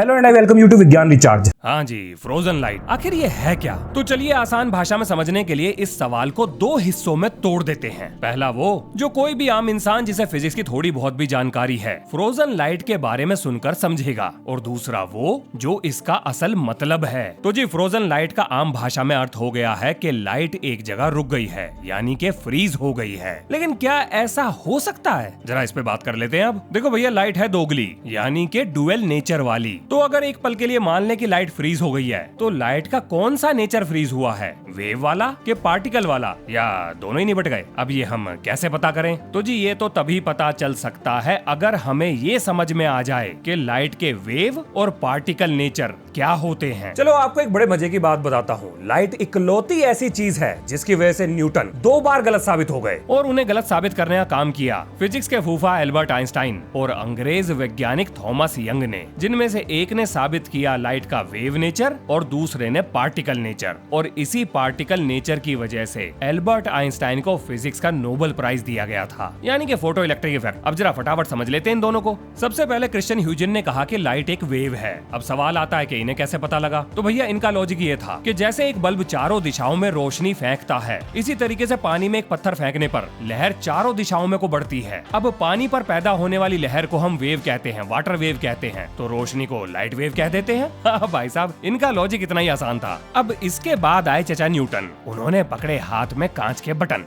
Hello and I welcome you to Vigyan recharge. हाँ जी, frozen light आखिर ये है क्या? तो चलिए आसान भाषा में समझने के लिए इस सवाल को दो हिस्सों में तोड़ देते हैं। पहला वो जो कोई भी आम इंसान जिसे फिजिक्स की थोड़ी बहुत भी जानकारी है फ्रोजन लाइट के बारे में सुनकर समझेगा, और दूसरा वो जो इसका असल मतलब है। तो जी फ्रोजन लाइट का आम भाषा में अर्थ हो गया है कि लाइट एक जगह रुक गई है, यानी कि फ्रीज हो गई है। लेकिन क्या ऐसा हो सकता है? जरा इस पे बात कर लेते हैं। अब देखो भैया, लाइट है दोगली यानी कि डुअल नेचर वाली। तो अगर एक पल के लिए मान ले कि लाइट फ्रीज हो गई है, तो लाइट का कौन सा नेचर फ्रीज हुआ है? वेव वाला के पार्टिकल वाला, या दोनों ही निपट गए? अब ये हम कैसे पता करें? तो जी ये तो तभी पता चल सकता है अगर हमें ये समझ में आ जाए कि लाइट के वेव और पार्टिकल नेचर क्या होते हैं। चलो आपको एक बड़े मजे की बात बताता हूँ। लाइट इकलौती ऐसी चीज है जिसकी वजह से न्यूटन 2 बार गलत साबित हो गए, और उन्हें गलत साबित करने का काम किया फिजिक्स के फूफा एल्बर्ट आइंस्टाइन और अंग्रेज वैज्ञानिक थॉमस यंग ने, जिनमें से एक ने साबित किया लाइट का वेव नेचर और दूसरे ने पार्टिकल नेचर। और इसी पार्टिकल नेचर की वजह से एल्बर्ट आइंस्टाइन को फिजिक्स का नोबेल प्राइज दिया गया था, यानी कि फोटो इलेक्ट्रिक इफेक्ट। अब जरा फटाफट समझ लेते हैं इन दोनों को। सबसे पहले क्रिश्चियन ह्यूजन ने कहा कि लाइट एक वेव है। अब सवाल आता है कि इन्हें कैसे पता लगा? तो भैया इनका लॉजिक ये था कि जैसे एक बल्ब चारों दिशाओं में रोशनी फेंकता है, इसी तरीके से पानी में एक पत्थर फेंकने पर लहर चारों दिशाओं में को बढ़ती है। अब पानी पर पैदा होने वाली लहर को हम वेव कहते हैं, वाटर वेव कहते हैं, तो रोशनी को लाइट वेव कह देते हैं। भाई साहब, इनका लॉजिक इतना ही आसान था। अब इसके बाद आए चचा न्यूटन। उन्होंने पकड़े हाथ में कांच के बटन,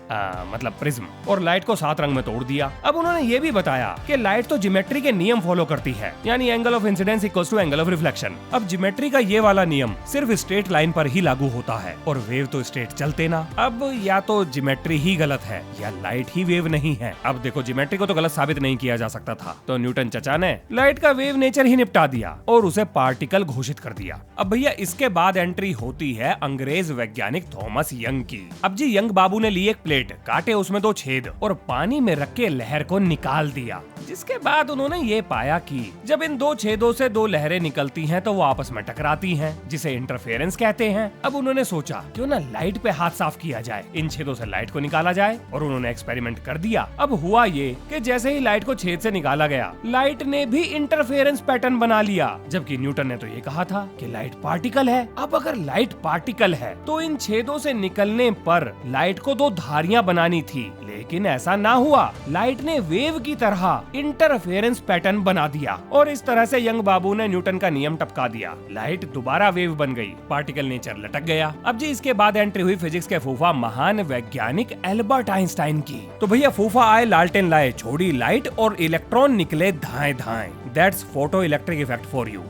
मतलब प्रिज्म, और लाइट को 7 रंग में तोड़ दिया। अब उन्होंने ये भी बताया कि लाइट तो ज्योमेट्री के नियम फॉलो करती है, यानी angle of incidence equals to angle of reflection. अब ज्योमेट्री का ये वाला नियम सिर्फ स्ट्रेट लाइन पर ही लागू होता है, और वेव तो स्ट्रेट चलते ना। अब या तो ज्योमेट्री ही गलत है या लाइट ही वेव नहीं है। अब देखो, ज्योमेट्री को तो गलत साबित नहीं किया जा सकता था, तो न्यूटन चचा ने लाइट का वेव नेचर ही निपटा दिया और उसे पार्टिकल घोषित कर दिया। अब भैया इसके बाद एंट्री होती है अंग्रेज वैज्ञानिक थॉमस यंग की। अब जी यंग बाबू ने ली एक प्लेट, काटे उसमें 2 छेद और पानी में रख के लहर को निकाल दिया। जिसके बाद उन्होंने ये पाया कि जब इन 2 छेदों से 2 लहरें निकलती हैं तो वो आपस में टकराती हैं, जिसे इंटरफेरेंस कहते हैं। अब उन्होंने सोचा क्यों ना लाइट पे हाथ साफ किया जाए, इन छेदों से लाइट को निकाला जाए, और उन्होंने एक्सपेरिमेंट कर दिया। अब हुआ ये कि जैसे ही लाइट को छेद से निकाला गया, लाइट ने भी इंटरफेरेंस पैटर्न बना लिया, जबकि न्यूटन ने तो ये कहा था कि लाइट पार्टिकल है। अब अगर लाइट पार्टिकल है तो इन छेदों से निकलने पर लाइट को 2 धारियां बनानी थी, लेकिन ऐसा ना हुआ। लाइट ने वेव की तरह इंटरफेरेंस पैटर्न बना दिया, और इस तरह से यंग बाबू ने न्यूटन का नियम टपका दिया। लाइट दोबारा वेव बन गई, पार्टिकल नेचर लटक गया। अब जी इसके बाद एंट्री हुई फिजिक्स के फूफा महान वैज्ञानिक एल्बर्ट आइंस्टाइन की। तो भैया फूफा आए, लालटेन लाए, छोड़ी लाइट और इलेक्ट्रॉन निकले धाए धाए। That's photoelectric effect for you.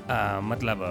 मतलब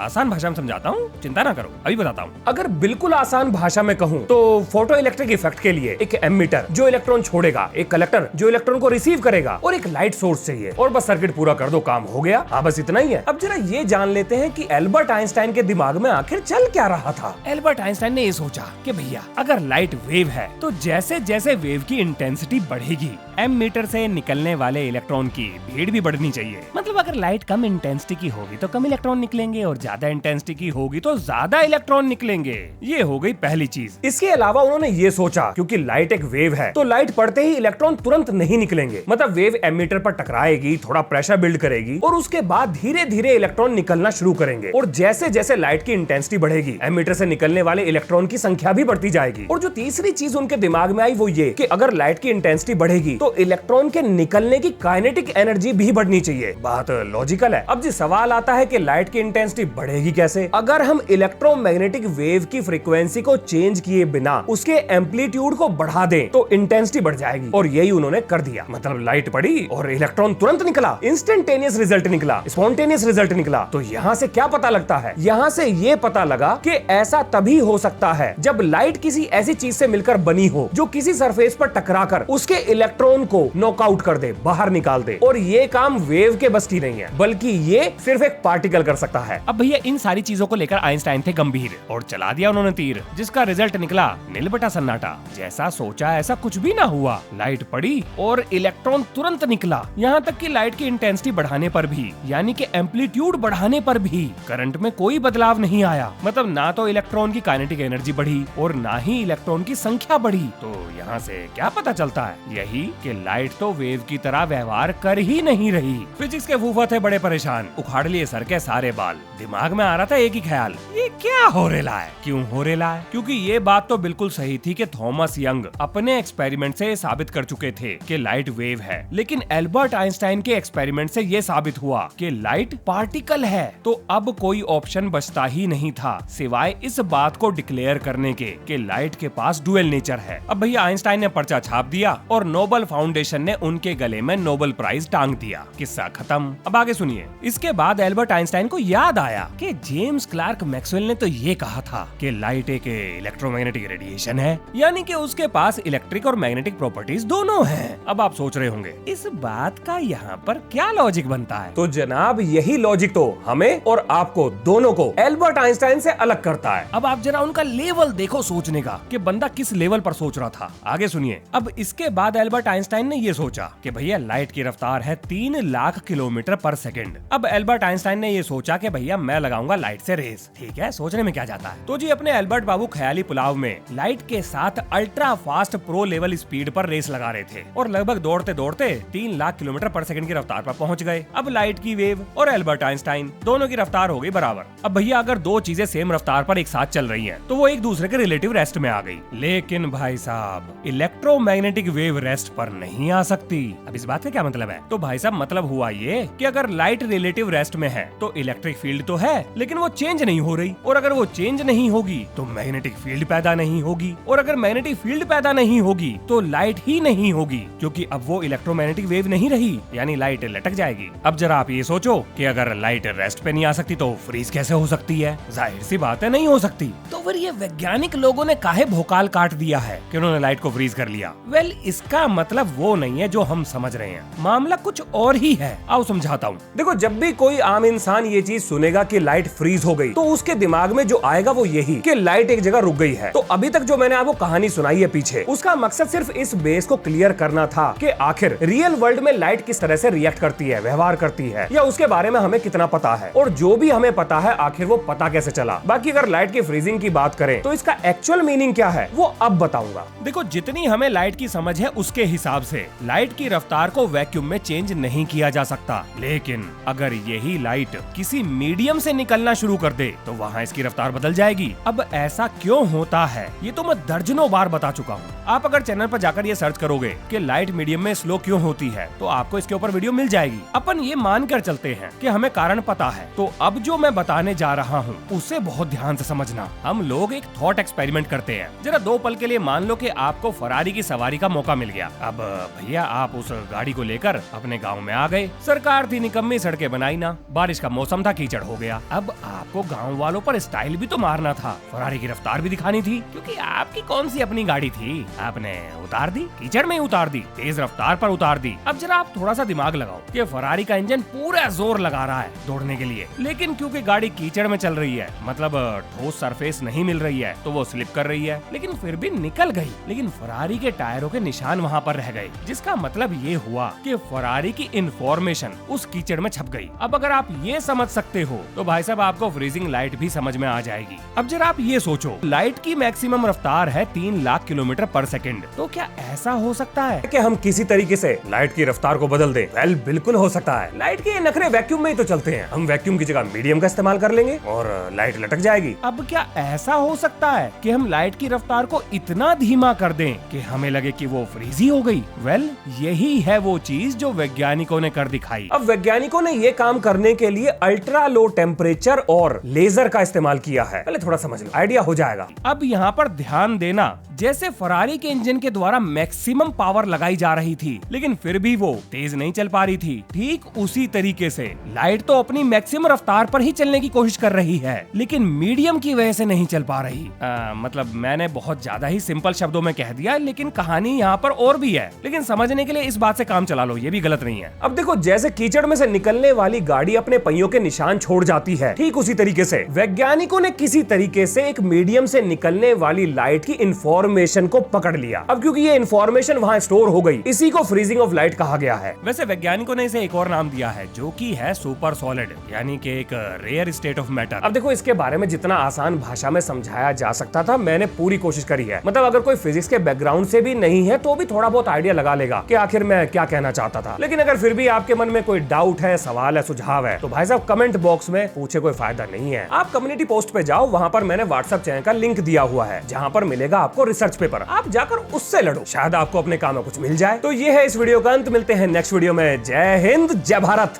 आसान भाषा में समझाता हूँ, चिंता ना करो, अभी बताता हूँ। अगर बिल्कुल आसान भाषा में कहूँ तो फोटो इलेक्ट्रिक इफेक्ट के लिए एक एमीटर जो इलेक्ट्रॉन छोड़ेगा, एक कलेक्टर जो इलेक्ट्रॉन को रिसीव करेगा, और एक लाइट सोर्स चाहिए, और बस सर्किट पूरा कर दो, काम हो गया। हाँ बस इतना ही है। अब जरा ये जान लेते हैं कि एल्बर्ट आइंस्टाइन के दिमाग में आखिर चल क्या रहा था। एल्बर्ट आइंस्टाइन ने ये सोचा कि भैया अगर लाइट वेव है तो जैसे जैसे वेव की इंटेंसिटी बढ़ेगी, एमीटर से निकलने वाले इलेक्ट्रॉन की भीड़ भी बढ़नी चाहिए। मतलब अगर लाइट कम इंटेंसिटी की होगी तो कम इलेक्ट्रॉन निकलेंगे, और ज्यादा इंटेंसिटी की होगी तो ज्यादा इलेक्ट्रॉन निकलेंगे। ये हो गई पहली चीज। इसके अलावा उन्होंने ये सोचा क्योंकि लाइट एक वेव है तो लाइट पड़ते ही इलेक्ट्रॉन तुरंत नहीं निकलेंगे। मतलब वेव एमीटर पर टकराएगी, थोड़ा प्रेशर बिल्ड करेगी, और उसके बाद धीरे धीरे इलेक्ट्रॉन निकलना शुरू करेंगे, और जैसे जैसे लाइट की इंटेंसिटी बढ़ेगी, एमीटर से निकलने वाले इलेक्ट्रॉन की संख्या भी बढ़ती जाएगी। और जो तीसरी चीज उनके दिमाग में आई वो ये कि अगर लाइट की इंटेंसिटी बढ़ेगी तो इलेक्ट्रॉन के निकलने की काइनेटिक एनर्जी भी बढ़नी चाहिए। बात लॉजिकल है। अब जी सवाल आता है कि लाइट की इंटेंसिटी बढ़ेगी कैसे? अगर हम इलेक्ट्रोमैग्नेटिक वेव की फ्रीक्वेंसी को चेंज किए बिना उसके एम्पलीट्यूड को बढ़ा दें तो इंटेंसिटी बढ़ जाएगी, और यही उन्होंने कर दिया। मतलब लाइट पड़ी और इलेक्ट्रॉन तुरंत निकला, इंस्टेंटेनियस रिजल्ट निकला, स्पॉन्टेनियस रिजल्ट निकला। तो यहाँ से क्या पता लगता है? यहाँ से ये पता लगा कि ऐसा तभी हो सकता है जब लाइट किसी ऐसी चीज से मिलकर बनी हो जो किसी सरफेस पर टकराकर उसके इलेक्ट्रॉन को नॉकआउट कर दे, बाहर निकाल दे। और ये काम वेव के बस की नहीं है, बल्कि ये सिर्फ एक पार्टिकल कर सकता है। अब भैया इन सारी चीजों को लेकर आइंस्टाइन थे गंभीर, और चला दिया उन्होंने तीर, जिसका रिजल्ट निकला नील बटा सन्नाटा। जैसा सोचा ऐसा कुछ भी ना हुआ। लाइट पड़ी और इलेक्ट्रॉन तुरंत निकला। यहाँ तक कि लाइट की इंटेंसिटी बढ़ाने पर भी, यानी कि एम्पलीट्यूड बढ़ाने पर भी करंट में कोई बदलाव नहीं आया। मतलब ना तो इलेक्ट्रॉन की काइनेटिक एनर्जी बढ़ी और ना ही इलेक्ट्रॉन की संख्या बढ़ी। तो यहाँ से क्या पता चलता है? यही कि लाइट तो वेव की तरह व्यवहार कर ही नहीं रही। फिजिक्स के फूफा थे बड़े परेशान, उखाड़ लिए सर के सारे बाल। दिमाग में आ रहा था एक ही ख्याल, ये क्या हो रेला है, क्यों हो रेला है? क्योंकि ये बात तो बिल्कुल सही थी कि थॉमस यंग अपने एक्सपेरिमेंट से साबित कर चुके थे कि लाइट वेव है, लेकिन एल्बर्ट आइंस्टाइन के एक्सपेरिमेंट से ये साबित हुआ कि लाइट पार्टिकल है। तो अब कोई ऑप्शन बचता ही नहीं था सिवाय इस बात को डिक्लेयर करने के कि लाइट के पास डुअल नेचर है। अब भैया आइंस्टाइन ने पर्चा छाप दिया और नोबेल फाउंडेशन ने उनके गले में नोबेल प्राइज टांग दिया। किस्सा खत्म। अब आगे सुनिए। इसके बाद एल्बर्ट आइंस्टाइन को याद आया कि जेम्स क्लार्क मैक्सवेल ने तो ये कहा था कि लाइट एक इलेक्ट्रोमैग्नेटिक रेडिएशन है, यानी कि उसके पास इलेक्ट्रिक और मैग्नेटिक प्रॉपर्टीज दोनों हैं। अब आप सोच रहे होंगे इस बात का यहाँ पर क्या लॉजिक बनता है? तो जनाब यही लॉजिक तो हमें और आपको दोनों को एल्बर्ट आइंस्टाइन से अलग करता है। अब आप जरा उनका लेवल देखो सोचने का कि बंदा किस लेवल पर सोच रहा था। आगे सुनिए। अब इसके बाद एल्बर्ट आइंस्टाइन ने ये सोचा कि भैया लाइट की रफ्तार है 3 लाख किलोमीटर पर सेकंड। अब एल्बर्ट आइंस्टाइन ने ये सोचा कि भैया मैं लगाऊंगा लाइट से रेस। ठीक है, सोचने में क्या जाता है। तो जी अपने एल्बर्ट बाबू ख्याली पुलाव में लाइट के साथ ultra fast pro level speed पर रेस लगा रहे थे और लगभग दौड़ते दौड़ते 3 लाख किलोमीटर पर सेकंड की रफ्तार पर पहुंच गए। अब लाइट की वेव और एल्बर्ट आइंस्टाइन दोनों की रफ्तार हो गई बराबर। अब भैया अगर दो चीजें सेम रफ्तार पर एक साथ चल रही हैं, तो वो एक दूसरे के रिलेटिव रेस्ट में आ गई। लेकिन भाई साहब इलेक्ट्रोमैग्नेटिक वेव रेस्ट पर नहीं आ सकती। अब इस बात का क्या मतलब है? तो भाई साहब मतलब हुआ ये कि अगर लाइट रिलेटिव रेस्ट में है तो इलेक्ट्रिक फील्ड तो है, लेकिन वो चेंज नहीं हो रही, और अगर वो चेंज नहीं होगी तो मैग्नेटिक फील्ड पैदा नहीं होगी, और अगर मैग्नेटिक फील्ड पैदा नहीं होगी तो लाइट ही नहीं होगी, क्योंकि अब वो इलेक्ट्रोमैग्नेटिक वेव नहीं रही, यानी लाइट लटक जाएगी। अब जरा आप ये सोचो कि अगर लाइट रेस्ट पे नहीं आ सकती तो फ्रीज कैसे हो सकती है? जाहिर सी बात है नहीं हो सकती। तो फिर ये वैज्ञानिक लोगों ने काहे भोकाल काट दिया है कि उन्होंने लाइट को फ्रीज कर लिया? वेल, इसका मतलब वो नहीं है जो हम समझ रहे हैं, मामला कुछ और ही है। आओ समझाता हूँ। देखो, जब भी कोई आम इंसान ये चीज सुनेगा कि लाइट फ्रीज हो गई, तो उसके दिमाग में जो आएगा वो यही कि लाइट एक जगह रुक गई है। तो अभी तक जो मैंने आपको कहानी सुनाई है पीछे, उसका मकसद सिर्फ इस बेस को क्लियर करना था कि आखिर रियल वर्ल्ड में लाइट किस तरह से रिएक्ट करती है, व्यवहार करती है, या उसके बारे में हमें कितना पता है, और जो भी हमें पता है आखिर वो पता कैसे चला। बाकी अगर लाइट की फ्रीजिंग की बात करें तो इसका एक्चुअल मीनिंग क्या है वो अब बताऊंगा। देखो, जितनी हमें लाइट की समझ है उसके हिसाब से लाइट की रफ्तार को वैक्यूम में चेंज नहीं किया जा सकता, लेकिन अगर यही लाइट किसी मीडियम से निकलना शुरू कर दे तो वहाँ इसकी रफ्तार बदल जाएगी। अब ऐसा क्यों होता है ये तो मैं दर्जनों बार बता चुका हूँ। आप अगर चैनल पर जाकर ये सर्च करोगे कि लाइट मीडियम में स्लो क्यों होती है तो आपको इसके ऊपर वीडियो मिल जाएगी। अपन ये मानकर चलते हैं कि हमें कारण पता है, तो अब जो मैं बताने जा रहा हूँ उसे बहुत ध्यान से समझना। हम लोग एक थॉट एक्सपेरिमेंट करते हैं। जरा 2 पल के लिए मान लो कि आपको फरारी की सवारी का मौका मिल गया। अब भैया आप उस गाड़ी को लेकर अपने गांव में आ गए। सरकार थी निकम्मी, सड़कें बनाई ना, बारिश का मौसम था, कीचड़ हो गया। अब आपको गांव वालों पर स्टाइल भी तो मारना था, फरारी की रफ्तार भी दिखानी थी, क्योंकि आपकी कौन सी अपनी गाड़ी थी। आपने उतार दी, कीचड़ में उतार दी, तेज रफ्तार पर उतार दी। अब जरा आप थोड़ा सा दिमाग लगाओ कि फरारी का इंजन पूरा जोर लगा रहा है दौड़ने के लिए, लेकिन क्योंकि गाड़ी कीचड़ में चल रही है, मतलब ठोस सरफेस नहीं मिल रही है, तो वो स्लिप कर रही है, लेकिन फिर भी निकल गई। लेकिन फरारी के टायरों के निशान वहाँ पर रह गए, जिसका मतलब ये हुआ कि फरारी की इंफॉर्मेशन उस कीचड़ में छप गई। अब अगर आप ये समझ सकते हो तो भाई साहब आपको फ्रीजिंग लाइट भी समझ में आ जाएगी। अब जरा आप ये सोचो, लाइट की मैक्सिमम रफ्तार है 3 लाख किलोमीटर पर सेकंड, तो क्या ऐसा हो सकता है कि हम किसी तरीके से लाइट की रफ्तार को बदल दें? वेल, बिल्कुल हो सकता है। लाइट के ये नखरे वैक्यूम में ही तो चलते हैं। हम वैक्यूम की जगह मीडियम का इस्तेमाल कर लेंगे और लाइट लटक जाएगी। अब क्या ऐसा हो सकता है कि हम लाइट की रफ्तार को इतना धीमा कर दें कि हमें लगे कि वो फ्रीज ही हो गई? वेल, यही है वो चीज जो वैज्ञानिकों ने कर दिखाई। अब वैज्ञानिकों ने ये काम करने के लिए अल्ट्रा लो टेम्परेचर और लेजर का इस्तेमाल किया है। पहले थोड़ा समझ लो, आइडिया हो जाएगा। अब यहाँ पर ध्यान देना, जैसे फरारी के इंजन के द्वारा मैक्सिमम पावर लगाई जा रही थी, लेकिन फिर भी वो तेज नहीं चल पा रही थी, ठीक उसी तरीके से लाइट तो अपनी मैक्सिमम रफ्तार पर ही चलने की कोशिश कर रही है, लेकिन मीडियम की वजह से नहीं चल पा रही। मतलब मैंने बहुत ज्यादा ही सिंपल शब्दों में कह दिया, लेकिन कहानी यहाँ पर और भी है, लेकिन समझने के लिए इस बात से काम चला लो, ये भी गलत नहीं है। अब देखो, जैसे कीचड़ में से निकलने वाली गाड़ी अपने पहियों के निशान छोड़ जाती है, ठीक उसी तरीके से वैज्ञानिकों ने किसी तरीके से एक मीडियम से निकलने वाली लाइट की इंफॉर्मेशन को पकड़ लिया। अब क्योंकि ये इंफॉर्मेशन वहाँ स्टोर हो गई, इसी को फ्रीजिंग ऑफ लाइट कहा गया है। वैसे वैज्ञानिकों ने इसे एक और नाम दिया है, जो कि है सुपर सॉलिड, यानी कि एक रेयर स्टेट ऑफ मैटर। अब देखो, इसके बारे में जितना आसान भाषा में समझाया जा सकता था मैंने पूरी कोशिश करी है। मतलब अगर कोई फिजिक्स के बैकग्राउंड से भी नहीं है तो भी थोड़ा बहुत आइडिया लगा लेगा कि आखिर मैं क्या कहना चाहता था। लेकिन अगर फिर भी आपके मन में कोई डाउट है, सवाल है, सुझाव है, तो भाई साहब कमेंट बॉक्स में पूछे, कोई फायदा नहीं है। आप कम्युनिटी पोस्ट पे जाओ, वहां पर मैंने व्हाट्सएप चैनल का लिंक दिया हुआ है, जहां पर मिलेगा आपको रिसर्च पेपर। आप जाकर उससे लड़ो, शायद आपको अपने काम में कुछ मिल जाए। तो ये है इस वीडियो का अंत। मिलते हैं नेक्स्ट वीडियो में। जय हिंद, जय भारत।